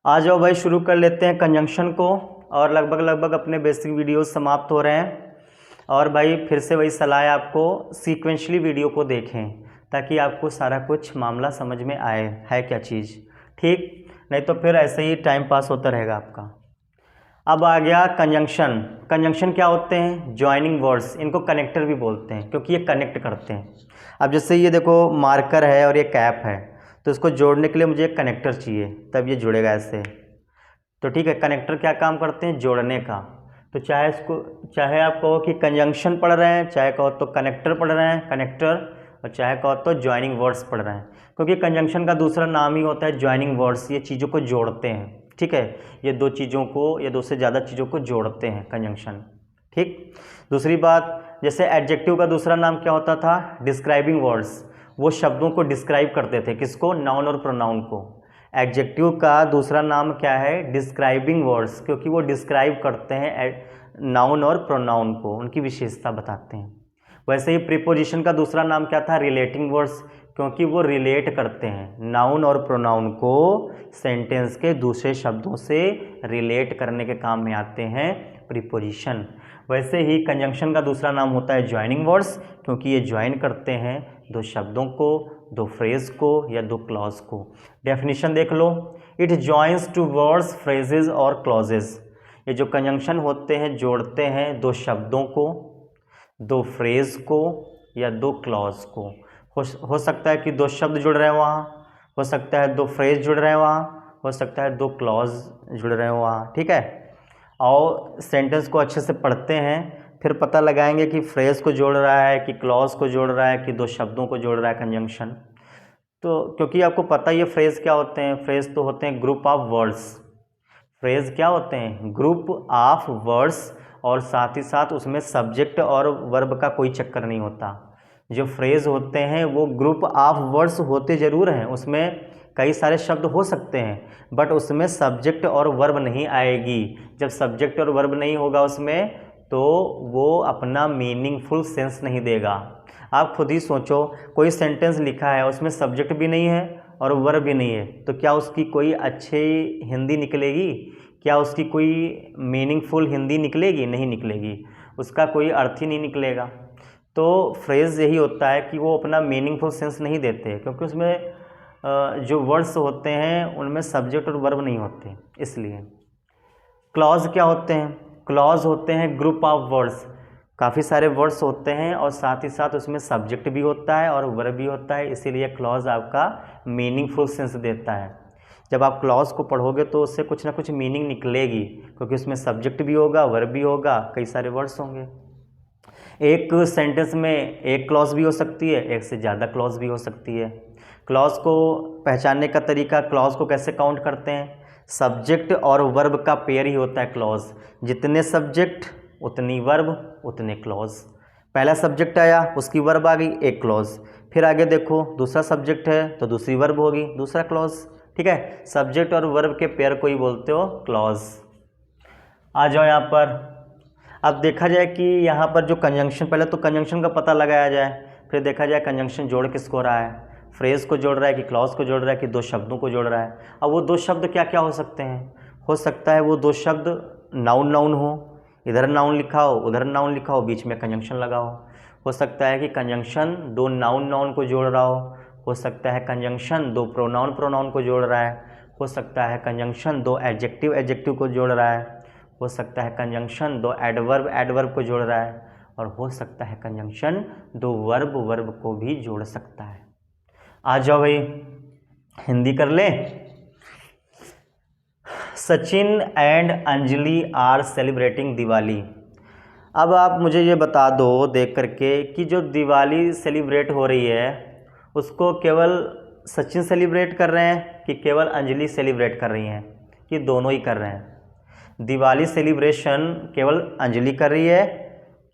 आ जाओ भाई, शुरू कर लेते हैं कंजंक्शन को। और लगभग अपने बेसिक वीडियोस समाप्त हो रहे हैं। और भाई फिर से वही सलाह है आपको, सीक्वेंशली वीडियो को देखें ताकि आपको सारा कुछ मामला समझ में आए है क्या चीज़। ठीक, नहीं तो फिर ऐसे ही टाइम पास होता रहेगा आपका। अब आ गया कंजंक्शन। कंजंक्शन क्या होते हैं? ज्वाइनिंग वर्ड्स, इनको कनेक्टर भी बोलते हैं क्योंकि ये कनेक्ट करते हैं। अब जैसे ये देखो मार्कर है और ये कैप है, तो इसको जोड़ने के लिए मुझे एक कनेक्टर चाहिए, तब ये जुड़ेगा ऐसे। तो ठीक है, कनेक्टर क्या काम करते हैं? जोड़ने का। तो चाहे आप कहो कि कंजंक्शन पढ़ रहे हैं, चाहे कहो तो कनेक्टर पढ़ रहे हैं, कनेक्टर, और चाहे कहो तो ज्वाइनिंग वर्ड्स पढ़ रहे हैं, क्योंकि कंजंक्शन का दूसरा नाम ही होता है ज्वाइनिंग वर्ड्स। ये चीज़ों को जोड़ते हैं। ठीक है, ये दो चीज़ों को या दो से ज़्यादा चीज़ों को जोड़ते हैं कंजंक्शन। ठीक, दूसरी बात, जैसे एडजेक्टिव का दूसरा नाम क्या होता था? Describing words. वो शब्दों को डिस्क्राइब करते थे, किसको? नाउन और प्रोनाउन को। एडजेक्टिव का दूसरा नाम क्या है? डिस्क्राइबिंग वर्ड्स, क्योंकि वो डिस्क्राइब करते हैं नाउन और प्रोनाउन को, उनकी विशेषता बताते हैं। वैसे ही प्रीपोजिशन का दूसरा नाम क्या था? रिलेटिंग वर्ड्स, क्योंकि वो रिलेट करते हैं नाउन और प्रोनाउन को सेंटेंस के दूसरे शब्दों से रिलेट करने के काम में आते हैं प्रीपोजिशन। वैसे ही कंजंक्शन का दूसरा नाम होता है ज्वाइनिंग वर्ड्स, क्योंकि ये ज्वाइन करते हैं दो शब्दों को, दो फ्रेज को या दो क्लॉज को। डेफिनेशन देख लो, it joins two words, phrases और क्लॉजेस। ये जो कंजंक्शन होते हैं जोड़ते हैं दो शब्दों को, दो फ्रेज को या दो क्लॉज को। हो सकता है कि दो शब्द जुड़ रहे हैं वहाँ, हो सकता है दो फ्रेज जुड़ रहे हैं वहाँ, हो सकता है दो क्लॉज जुड़ रहे हैं वहाँ। ठीक है, और सेंटेंस को अच्छे से पढ़ते हैं, फिर पता लगाएंगे कि फ्रेज को जोड़ रहा है कि क्लॉज को जोड़ रहा है कि दो शब्दों को जोड़ रहा है कंजंक्शन। तो क्योंकि आपको पता ही है फ्रेज क्या होते हैं। फ्रेज तो होते हैं ग्रुप ऑफ वर्ड्स। फ्रेज क्या होते हैं? ग्रुप ऑफ वर्ड्स, और साथ ही साथ उसमें सब्जेक्ट और वर्ब का कोई चक्कर नहीं होता। जो फ्रेज होते हैं वो ग्रुप ऑफ वर्ड्स होते ज़रूर हैं, उसमें कई सारे शब्द हो सकते हैं, बट उसमें सब्जेक्ट और वर्ब नहीं आएगी। जब सब्जेक्ट और वर्ब नहीं होगा उसमें, तो वो अपना मीनिंगफुल सेंस नहीं देगा। आप खुद ही सोचो, कोई सेंटेंस लिखा है उसमें सब्जेक्ट भी नहीं है और वर्ब भी नहीं है, तो क्या उसकी कोई अच्छी हिंदी निकलेगी? क्या उसकी कोई मीनिंगफुल हिंदी निकलेगी? नहीं निकलेगी, उसका कोई अर्थ ही नहीं निकलेगा। तो फ्रेज़ यही होता है कि वो अपना मीनिंगफुल सेंस नहीं देते, क्योंकि उसमें जो वर्ड्स होते हैं उनमें सब्जेक्ट और वर्ब नहीं होते, इसलिए। क्लॉज क्या होते हैं? क्लॉज होते हैं ग्रुप ऑफ वर्ड्स। काफ़ी सारे वर्ड्स होते हैं और साथ ही साथ उसमें सब्जेक्ट भी होता है और वर्ब भी होता है, इसीलिए क्लॉज आपका मीनिंगफुल सेंस देता है। जब आप क्लॉज को पढ़ोगे तो उससे कुछ ना कुछ मीनिंग निकलेगी, क्योंकि उसमें सब्जेक्ट भी होगा, वर्ब भी होगा, कई सारे वर्ड्स होंगे। एक सेंटेंस में एक क्लॉज भी हो सकती है, एक से ज़्यादा क्लॉज भी हो सकती है। क्लॉज को पहचानने का तरीका, क्लॉज को कैसे काउंट करते हैं? सब्जेक्ट और वर्ब का पेयर ही होता है क्लॉज। जितने सब्जेक्ट उतनी वर्ब उतने क्लॉज। पहला सब्जेक्ट आया, उसकी वर्ब आ गई, एक क्लॉज। फिर आगे देखो, दूसरा सब्जेक्ट है तो दूसरी वर्ब होगी, दूसरा क्लॉज। ठीक है, सब्जेक्ट और वर्ब के पेयर को ही बोलते हो क्लॉज। आ जाओ यहाँ पर। अब देखा जाए कि यहाँ पर जो कंजंक्शन, पहले तो कंजंक्शन का पता लगाया जाए, फिर देखा जाए कंजंक्शन जोड़ किसको रहा है, फ्रेज को जोड़ रहा है कि क्लॉज को जोड़ रहा है कि दो शब्दों को जोड़ रहा है। अब वो दो शब्द क्या क्या हो सकते हैं? हो सकता है वो दो शब्द नाउन नाउन हो, इधर नाउन लिखा हो उधर नाउन लिखा हो, बीच में कंजंक्शन लगा हो सकता है कि कंजंक्शन दो नाउन नाउन को जोड़ रहा हो सकता है कंजंक्शन दो प्रोनाउन प्रोनाउन को जोड़ रहा है, हो सकता है कंजंक्शन दो एडजेक्टिव एडजेक्टिव को जोड़ रहा है, हो सकता है कंजंक्शन दो एडवर्ब एडवर्ब को जोड़ रहा है, और हो सकता है कंजंक्शन दो वर्ब वर्ब को भी जोड़ सकता है। आ जाओ भाई, हिंदी कर ले। Sachin and Anjali are celebrating Diwali. अब आप मुझे ये बता दो देख करके कि जो दिवाली सेलिब्रेट हो रही है उसको केवल सचिन सेलिब्रेट कर रहे हैं कि केवल अंजलि सेलिब्रेट कर रही हैं, कि दोनों ही कर रहे हैं? दिवाली सेलिब्रेशन केवल अंजलि कर रही है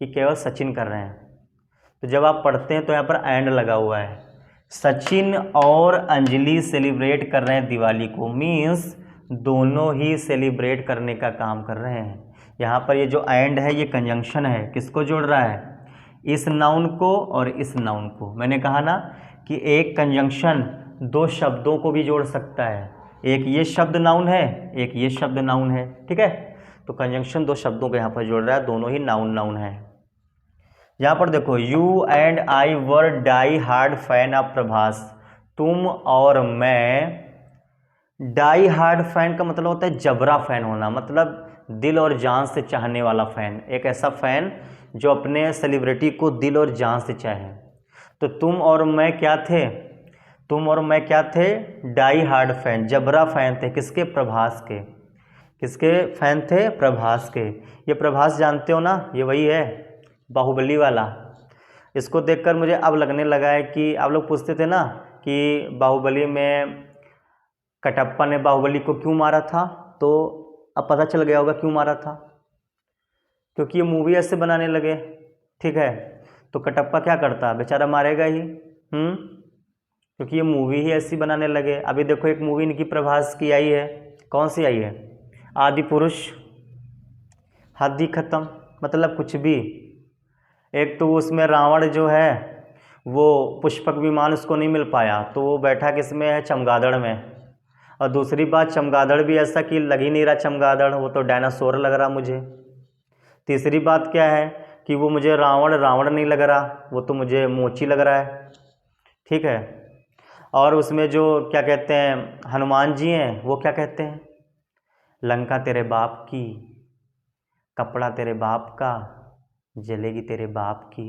कि केवल सचिन कर रहे हैं? तो जब आप पढ़ते हैं तो यहाँ पर एंड लगा हुआ है, सचिन और अंजलि सेलिब्रेट कर रहे हैं दिवाली को, मीन्स दोनों ही सेलिब्रेट करने का काम कर रहे हैं। यहाँ पर ये जो एंड है ये कंजंक्शन है, किसको जोड़ रहा है? इस नाउन को और इस नाउन को। मैंने कहा ना कि एक कंजंक्शन दो शब्दों को भी जोड़ सकता है, एक ये शब्द नाउन है, एक ये शब्द नाउन है, ठीक है। तो कंजंक्शन दो शब्दों को यहाँ पर जोड़ रहा है, दोनों ही नाउन नाउन है। यहाँ पर देखो, you and I were die hard fan of Prabhas. तुम और मैं, डाई हार्ड फैन का मतलब होता है जबरा फैन होना, मतलब दिल और जान से चाहने वाला फैन, एक ऐसा फैन जो अपने सेलिब्रिटी को दिल और जान से चाहे। तो तुम और मैं क्या थे, तुम और मैं क्या थे, डाई हार्ड फैन, जबरा फैन थे, किसके, प्रभास के। किसके फैन थे, प्रभास के। ये प्रभास जानते हो ना, ये वही है बाहुबली वाला। इसको देखकर मुझे अब लगने लगा है कि आप लोग पूछते थे ना कि बाहुबली में कटप्पा ने बाहुबली को क्यों मारा था, तो अब पता चल गया होगा क्यों मारा था, क्योंकि ये मूवी ऐसे बनाने लगे, ठीक है। तो कटप्पा क्या करता, बेचारा मारेगा ही, क्योंकि ये मूवी ही ऐसी बनाने लगे। अभी देखो एक मूवी इनकी प्रभास की आई है, कौन सी आई है, आदि पुरुष, हद ही खत्म, मतलब कुछ भी। एक तो उसमें रावण जो है वो पुष्पक विमान उसको नहीं मिल पाया, तो वो बैठा किस में है, चमगादड़ में। और दूसरी बात, चमगादड़ भी ऐसा कि लग ही नहीं रहा चमगादड़, वो तो डायनासोर लग रहा मुझे। तीसरी बात क्या है कि वो मुझे रावण रावण नहीं लग रहा, वो तो मुझे मोची लग रहा है, ठीक है। और उसमें जो क्या कहते हैं हनुमान जी हैं, वो क्या कहते हैं, लंका तेरे बाप की, कपड़ा तेरे बाप का, जलेगी तेरे बाप की।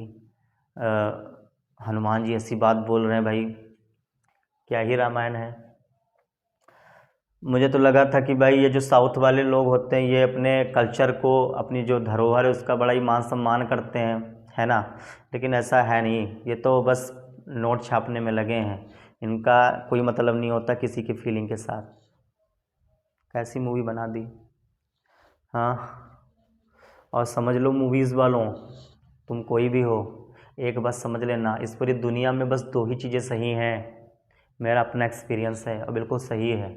हनुमान जी ऐसी बात बोल रहे हैं भाई, क्या ही रामायण है। मुझे तो लगा था कि भाई ये जो साउथ वाले लोग होते हैं ये अपने कल्चर को, अपनी जो धरोहर है उसका बड़ा ही मान सम्मान करते हैं, है ना। लेकिन ऐसा है नहीं, ये तो बस नोट छापने में लगे हैं, इनका कोई मतलब नहीं होता किसी की फीलिंग के साथ। कैसी मूवी बना दी, हाँ। और समझ लो मूवीज़ वालों, तुम कोई भी हो, एक बात समझ लेना, इस पूरी दुनिया में बस दो ही चीज़ें सही हैं, मेरा अपना एक्सपीरियंस है और बिल्कुल सही है।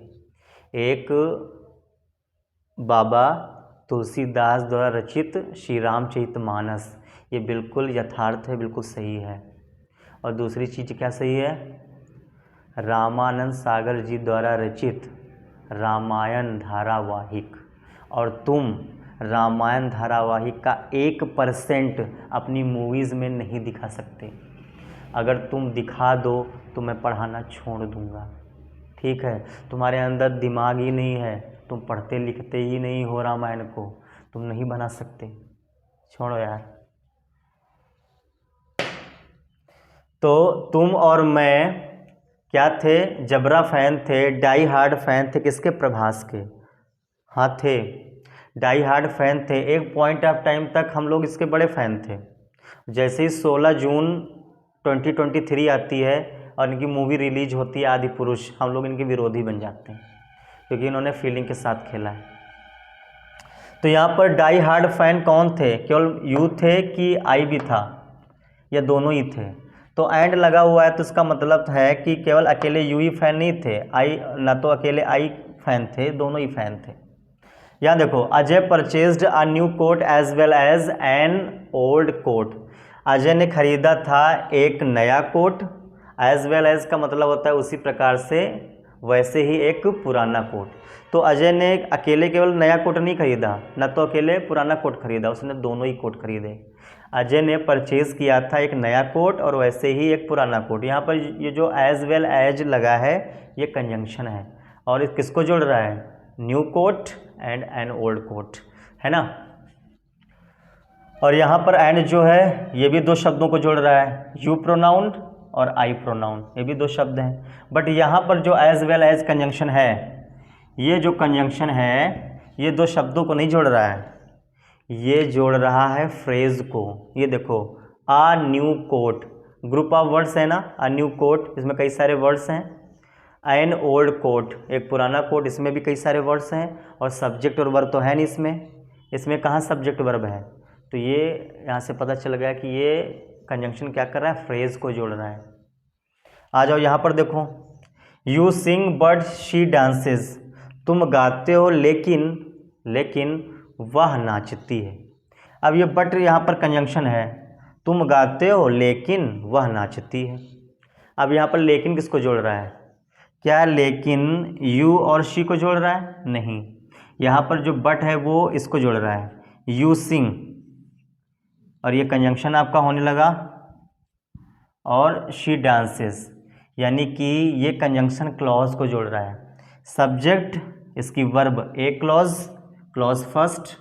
एक बाबा तुलसीदास द्वारा रचित श्री रामचरितमानस, ये बिल्कुल यथार्थ है, बिल्कुल सही है। और दूसरी चीज़ क्या सही है, रामानंद सागर जी द्वारा रचित रामायण धारावाहिक। और तुम रामायण धारावाहिक का 1% अपनी मूवीज़ में नहीं दिखा सकते। अगर तुम दिखा दो तो मैं पढ़ाना छोड़ दूँगा, ठीक है। तुम्हारे अंदर दिमाग ही नहीं है, तुम पढ़ते लिखते ही नहीं हो रामायण को, तुम नहीं बना सकते, छोड़ो यार। तो तुम और मैं क्या थे, जबरा फैन थे, डाई हार्ड फैन थे, किसके, प्रभास के। हाँ थे, डाई हार्ड फैन थे, एक पॉइंट ऑफ टाइम तक हम लोग इसके बड़े फ़ैन थे। जैसे ही 16 जून 2023 आती है और इनकी मूवी रिलीज होती है आदि पुरुष, हम लोग इनके विरोधी बन जाते हैं, क्योंकि इन्होंने फीलिंग के साथ खेला है। तो यहाँ पर डाई हार्ड फैन कौन थे, केवल यू थे कि आई भी था, या दोनों ही थे। तो एंड लगा हुआ है तो इसका मतलब है कि केवल अकेले यू ही फैन नहीं थे, आई ना तो अकेले आई फैन थे, दोनों ही फैन थे। यहाँ देखो, Ajay purchased a new coat as well as an old coat. Ajay ने खरीदा था एक नया कोट, एज वेल एज का मतलब होता है उसी प्रकार से, वैसे ही एक पुराना कोट। तो अजय ने अकेले केवल नया कोट नहीं खरीदा, न तो अकेले पुराना कोट खरीदा, उसने दोनों ही कोट खरीदे। अजय ने परचेज़ किया था एक नया कोट और वैसे ही एक पुराना कोट। यहाँ पर ये जो एज वेल एज लगा है ये कंजंक्शन है, और ये किसको जोड़ रहा है, new coat and an old coat, है ना। और यहाँ पर एंड जो है ये भी दो शब्दों को जोड़ रहा है, यू प्रोनाउन और आई प्रोनाउन, ये भी दो शब्द हैं। बट यहाँ पर जो एज वेल एज कंजंक्शन है, ये जो कंजंक्शन है ये दो शब्दों को नहीं जोड़ रहा है, ये जोड़ रहा है फ्रेज को। ये देखो, a new coat, group of words है ना, अ न्यू कोट, इसमें कई सारे वर्ड्स हैं। एन ओल्ड कोट, एक पुराना कोट, इसमें भी कई सारे वर्ड्स हैं। और सब्जेक्ट और वर्ब तो है नहीं इसमें कहाँ सब्जेक्ट वर्ब है। तो ये यहाँ से पता चल गया कि ये कंजंक्शन क्या कर रहा है, फ्रेज को जोड़ रहा है। आ जाओ यहाँ पर देखो, you sing but she dances, तुम गाते हो लेकिन वह नाचती है। अब ये बट यहाँ पर कंजंक्शन है, तुम गाते हो लेकिन वह नाचती है। अब यहाँ पर लेकिन किसको जोड़ रहा है, क्या लेकिन यू और शी को जोड़ रहा है? नहीं, यहाँ पर जो बट है वो इसको जोड़ रहा है, यू सिंग, और ये कंजंक्शन आपका होने लगा, और शी डांसेस, यानी कि ये कंजंक्शन क्लॉज को जोड़ रहा है। सब्जेक्ट, इसकी verb a clause, clause first,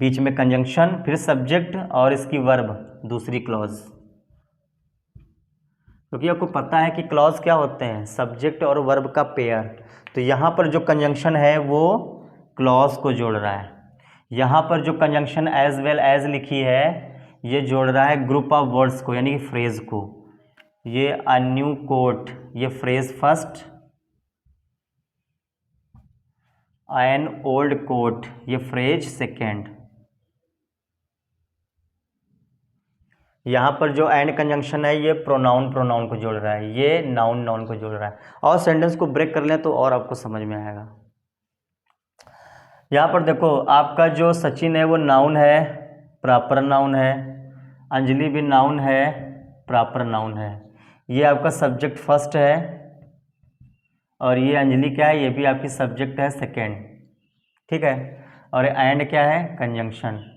बीच में कंजंक्शन, फिर सब्जेक्ट और इसकी वर्ब दूसरी क्लॉज। क्योंकि आपको पता है कि क्लॉज क्या होते हैं, सब्जेक्ट और वर्ब का पेयर। तो यहाँ पर जो कंजंक्शन है वो क्लॉज को जोड़ रहा है। यहाँ पर जो कंजंक्शन एज वेल एज लिखी है ये जोड़ रहा है ग्रुप ऑफ वर्ड्स को, यानी कि फ्रेज को। ये अ न्यू कोट, ये phrase first, an old coat, ये फ्रेज सेकेंड। यहाँ पर जो एंड कंजंक्शन है ये प्रोनाउन प्रोनाउन को जोड़ रहा है, ये नाउन नाउन को जोड़ रहा है। और सेंटेंस को ब्रेक कर लें तो और आपको समझ में आएगा। यहाँ पर देखो, आपका जो सचिन है वो नाउन है, प्रॉपर नाउन है, अंजलि भी नाउन है, प्रॉपर नाउन है। ये आपका सब्जेक्ट फर्स्ट है, और ये अंजलि क्या है, ये भी आपकी सब्जेक्ट है सेकेंड, ठीक है। और एंड क्या है, कंजंक्शन।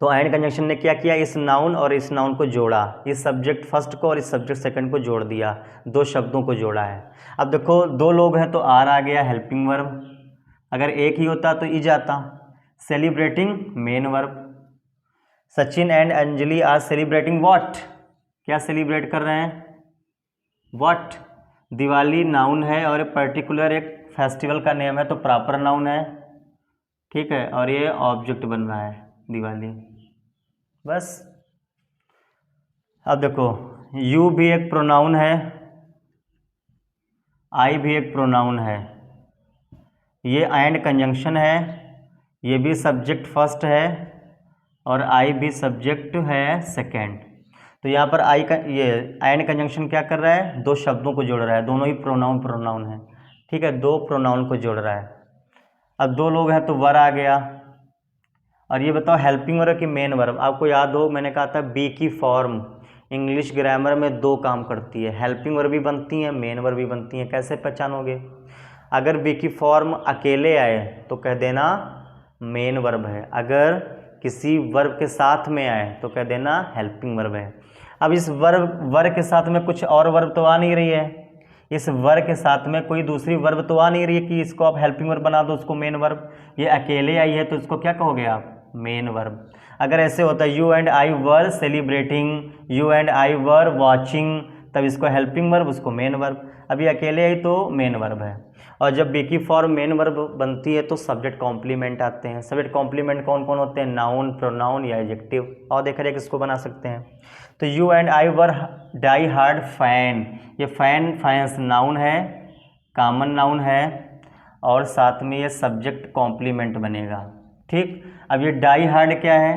तो एंड कंजंक्शन ने क्या किया, इस नाउन और इस नाउन को जोड़ा, इस सब्जेक्ट फर्स्ट को और इस सब्जेक्ट सेकंड को जोड़ दिया, दो शब्दों को जोड़ा है। अब देखो, दो लोग हैं तो आर आ गया, हेल्पिंग वर्ब। अगर एक ही होता तो इज आता, celebrating main verb. Sachin and Anjali are celebrating what, क्या सेलिब्रेट कर रहे हैं, व्हाट। दिवाली नाउन है और पर्टिकुलर एक फेस्टिवल का नेम है तो प्रॉपर नाउन है, ठीक है। और ये ऑब्जेक्ट बन रहा है दिवाली, बस। अब देखो, यू भी एक प्रोनाउन है, आई भी एक प्रोनाउन है, ये एंड कंजंक्शन है, ये भी सब्जेक्ट फर्स्ट है और आई भी सब्जेक्ट है सेकेंड। तो यहाँ पर आई का ये एंड कंजंक्शन क्या कर रहा है, दो शब्दों को जोड़ रहा है, दोनों ही प्रोनाउन प्रोनाउन है, ठीक है, दो प्रोनाउन को जोड़ रहा है। अब दो लोग हैं तो वर आ गया। और ये बताओ, हेल्पिंग वर्ब की मेन वर्ब, आपको याद हो मैंने कहा था बी की फॉर्म इंग्लिश ग्रामर में दो काम करती है, हेल्पिंग वर्ब भी बनती है, मेन वर्ब भी बनती है। कैसे पहचानोगे, अगर बी की फॉर्म अकेले आए तो कह देना मेन वर्ब है, अगर किसी वर्ब के साथ में आए तो कह देना हेल्पिंग वर्ब है। अब इस वर्ब के साथ में कुछ और वर्ब तो आ नहीं रही है, इस वर्ब के साथ में कोई दूसरी वर्ब तो आ नहीं रही है कि इसको आप हेल्पिंग वर्ब बना दो, उसको मेन वर्ब। ये अकेले आई है तो इसको क्या कहोगे आप, मेन वर्ब। अगर ऐसे होता है you and I were celebrating, you and I were watching, तब इसको हेल्पिंग वर्ब, उसको मेन वर्ब। अभी अकेले आई तो मेन वर्ब है। और जब बी की फॉर्म मेन वर्ब बनती है तो सब्जेक्ट कॉम्प्लीमेंट आते हैं। सब्जेक्ट कॉम्प्लीमेंट कौन कौन होते हैं, नाउन, प्रोनाउन या एडजेक्टिव। और देखा जाए किसको बना सकते हैं, तो you and I were die hard fan, ये फैन फैंस नाउन है, कॉमन नाउन है, और साथ में ये सब्जेक्ट कॉम्प्लीमेंट बनेगा, ठीक। अब ये डाई हार्ड क्या है,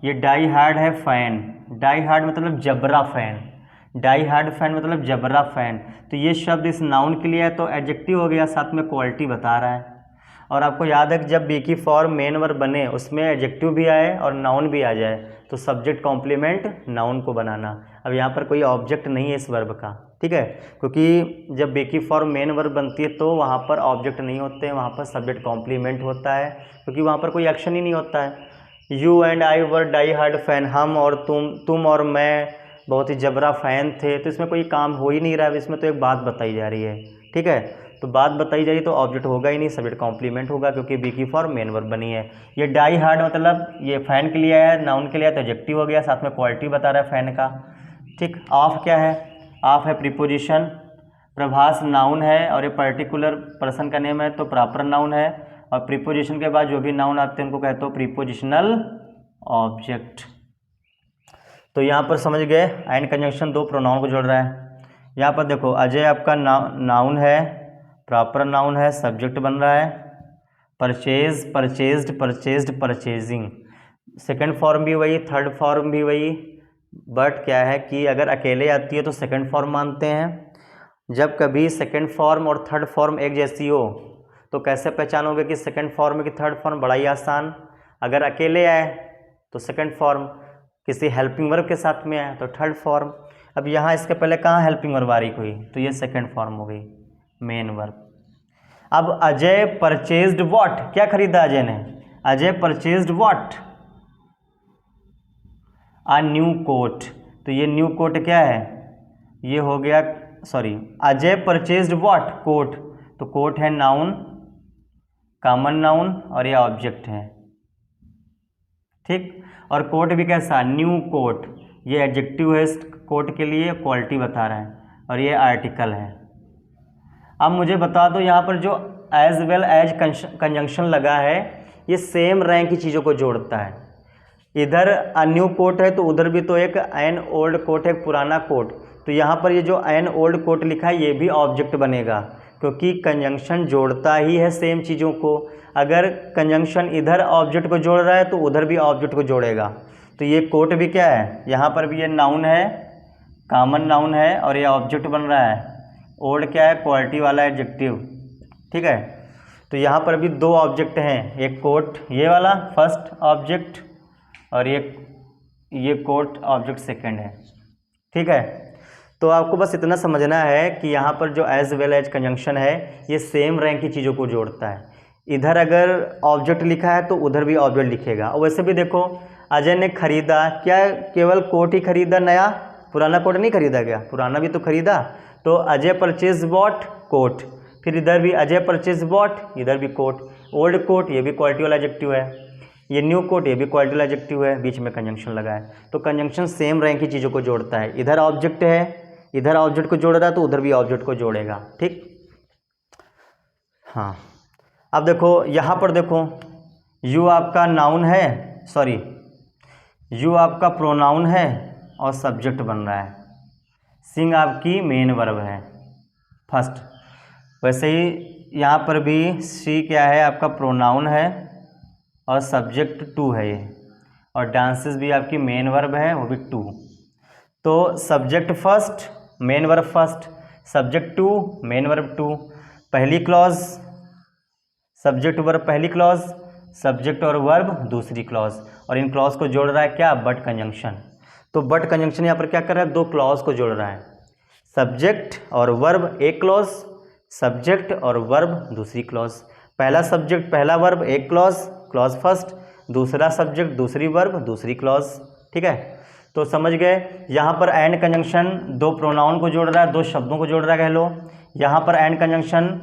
ये डाई हार्ड है फैन, डाई हार्ड मतलब जबरा फैन, डाई हार्ड फैन मतलब जबरा फैन। तो ये शब्द इस नाउन के लिए है तो एडजेक्टिव हो गया, साथ में क्वालिटी बता रहा है। और आपको याद है कि जब बी की फॉर्म मेन वर्ब बने उसमें एडजेक्टिव भी आए और नाउन भी आ जाए तो सब्जेक्ट कॉम्प्लीमेंट नाउन को बनाना। अब यहाँ पर कोई ऑब्जेक्ट नहीं है इस वर्ब का, ठीक है, क्योंकि जब बी की फॉर्म मेन वर्ब बनती है तो वहाँ पर ऑब्जेक्ट नहीं होते हैं, वहाँ पर सब्जेक्ट कॉम्प्लीमेंट होता है, क्योंकि वहाँ पर कोई एक्शन ही नहीं होता है। You and I were die hard fan, हम और तुम और मैं बहुत ही जबरा फ़ैन थे, तो इसमें कोई काम हो ही नहीं रहा है, इसमें तो एक बात बताई जा रही है, ठीक है। तो बात बताई जा रही तो ऑब्जेक्ट होगा ही नहीं, सब्जेक्ट कॉम्प्लीमेंट होगा क्योंकि बी की फॉर्म मेन वर्ब बनी है। ये डाई हार्ड मतलब ये फैन के लिए है, नाउन के लिए है तो एडजेक्टिव हो गया, साथ में क्वालिटी बता रहा है फैन का, ठीक। ऑफ क्या है, ऑफ है प्रीपोजिशन। प्रभास नाउन है और ये पर्टिकुलर पर्सन का नेम है तो प्रॉपर नाउन है, और प्रीपोजिशन के बाद जो भी नाउन आते हैं उनको कहते हो प्रीपोजिशनल ऑब्जेक्ट। तो यहाँ पर समझ गए, एंड कंजंक्शन दो प्रोनाउन को जोड़ रहा है। यहाँ पर देखो, अजय आपका नाउन है, प्रॉपर नाउन है, सब्जेक्ट बन रहा है। Purchase, purchased, purchased, purchasing, second form भी वही, थर्ड फॉर्म भी वही, बट क्या है कि अगर अकेले आती है तो सेकंड फॉर्म मानते हैं। जब कभी सेकंड फॉर्म और थर्ड फॉर्म एक जैसी हो तो कैसे पहचानोगे कि सेकंड फॉर्म है कि थर्ड फॉर्म, बड़ा ही आसान। अगर अकेले आए तो सेकंड फॉर्म, किसी हेल्पिंग वर्ब के साथ में आए तो थर्ड फॉर्म। अब यहाँ इसके पहले कहाँ हेल्पिंग वर्ब बारीक हुई, तो ये सेकंड फॉर्म हो गई मेन वर्ब। अब अजय परचेज्ड व्हाट, क्या खरीदा अजय ने, Ajay purchased what, a new coat. तो ये न्यू कोट क्या है, ये हो गया, sorry, Ajay purchased what, coat. तो कोट है नाउन, कॉमन नाउन, और ये ऑब्जेक्ट है, ठीक। और कोट भी कैसा, न्यू कोट, ये एडजेक्टिव है इस कोट के लिए, क्वालिटी बता रहा है, और ये आर्टिकल है। अब मुझे बता दो यहाँ पर जो एज वेल एज कंजंक्शन लगा है, ये सेम रैंक की चीज़ों को जोड़ता है। इधर अ न्यू कोट है तो उधर भी तो एक एन ओल्ड कोट है, एक पुराना कोट। तो यहाँ पर ये जो एन ओल्ड कोट लिखा है ये भी ऑब्जेक्ट बनेगा, क्योंकि कंजंक्शन जोड़ता ही है सेम चीज़ों को। अगर कंजंक्शन इधर ऑब्जेक्ट को जोड़ रहा है तो उधर भी ऑब्जेक्ट को जोड़ेगा। तो ये कोट भी क्या है, यहाँ पर भी ये नाउन है, कॉमन नाउन है, और ये ऑब्जेक्ट बन रहा है। ओल्ड क्या है, क्वालिटी वाला एडजेक्टिव, ठीक है। तो यहाँ पर भी दो ऑब्जेक्ट हैं, एक कोट ये वाला फर्स्ट ऑब्जेक्ट, और ये कोट ऑब्जेक्ट सेकंड है, ठीक है। तो आपको बस इतना समझना है कि यहाँ पर जो एज वेल एज कंजंक्शन है ये सेम रैंक की चीज़ों को जोड़ता है। इधर अगर ऑब्जेक्ट लिखा है तो उधर भी ऑब्जेक्ट लिखेगा। और वैसे भी देखो, अजय ने खरीदा, क्या केवल कोट ही खरीदा नया, पुराना कोट नहीं खरीदा क्या, पुराना भी तो खरीदा। तो अजय परचेज बॉट कोट, फिर इधर भी अजय परचेज बॉट, इधर भी कोट। ओल्ड कोट ये भी क्वालिटी वाला एडजेक्टिव है, ये न्यू कोट ये भी क्वालिटी वाला एडजेक्टिव है, बीच में कंजंक्शन लगा है। तो कंजंक्शन सेम रैंक की चीज़ों को जोड़ता है। इधर ऑब्जेक्ट है, इधर ऑब्जेक्ट को जोड़ रहा है तो उधर भी ऑब्जेक्ट को जोड़ेगा, ठीक। हाँ, अब देखो यहाँ पर देखो, यू आपका नाउन है, सॉरी, यू आपका प्रोनाउन है और सब्जेक्ट बन रहा है। सिंग आपकी मेन वर्ब है फर्स्ट। वैसे ही यहाँ पर भी सी क्या है, आपका प्रोनाउन है और सब्जेक्ट टू है ये, और डांसेस भी आपकी मेन वर्ब है, वो भी टू। तो subject first, main verb first, subject two, main verb two, पहली क्लॉज, सब्जेक्ट वर्ब पहली क्लॉज, सब्जेक्ट और वर्ब दूसरी क्लॉज, और इन क्लॉज को जोड़ रहा है क्या, बट कंजंक्शन। तो बट कंजंक्शन यहाँ पर क्या कर रहा है, दो क्लॉज को जोड़ रहा है, सब्जेक्ट और वर्ब एक क्लॉज, सब्जेक्ट और वर्ब दूसरी क्लॉज। पहला सब्जेक्ट पहला वर्ब एक क्लॉज, क्लॉज फर्स्ट, दूसरा सब्जेक्ट दूसरी वर्ब दूसरी क्लॉज, ठीक है। तो समझ गए, यहाँ पर एंड कंजंक्शन दो प्रोनाउन को जोड़ रहा है, दो शब्दों को जोड़ रहा है कह लो। यहाँ पर एंड कंजंक्शन,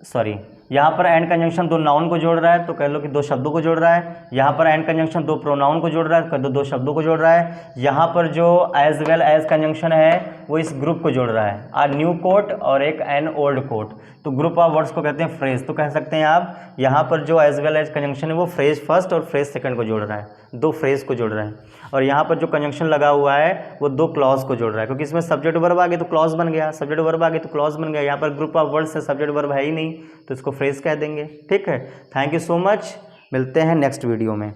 सॉरी, यहाँ पर एंड कंजंक्शन दो नाउन को जोड़ रहा है तो कह लो कि दो शब्दों को जोड़ रहा है। यहाँ पर एंड कंजंक्शन दो प्रोनाउन को जोड़ रहा है, कह दो दो शब्दों को जोड़ रहा है। यहाँ पर जो एज वेल एज कंजंक्शन है वो इस ग्रुप को जोड़ रहा है, आ न्यू कोट और एक एन ओल्ड कोट। तो ग्रुप ऑफ वर्ड्स को कहते हैं फ्रेज। तो कह सकते हैं आप यहाँ पर जो एज वेल एज कंजंक्शन है वो फ्रेज फर्स्ट और फ्रेज सेकंड को जोड़ रहा है, दो फ्रेज को जोड़ रहा है। और यहाँ पर जो कंजंक्शन लगा हुआ है वो दो क्लॉज को जोड़ रहा है, क्योंकि इसमें सब्जेक्ट वर्ब आ गया तो क्लॉज बन गया, सब्जेक्ट वर्ब आ गया तो क्लॉज बन गया। यहाँ पर ग्रुप ऑफ वर्ड्स से सब्जेक्ट वर्ब है ही नहीं तो इसको फ्रेज कह देंगे, ठीक है। थैंक यू सो मच, मिलते हैं नेक्स्ट वीडियो में।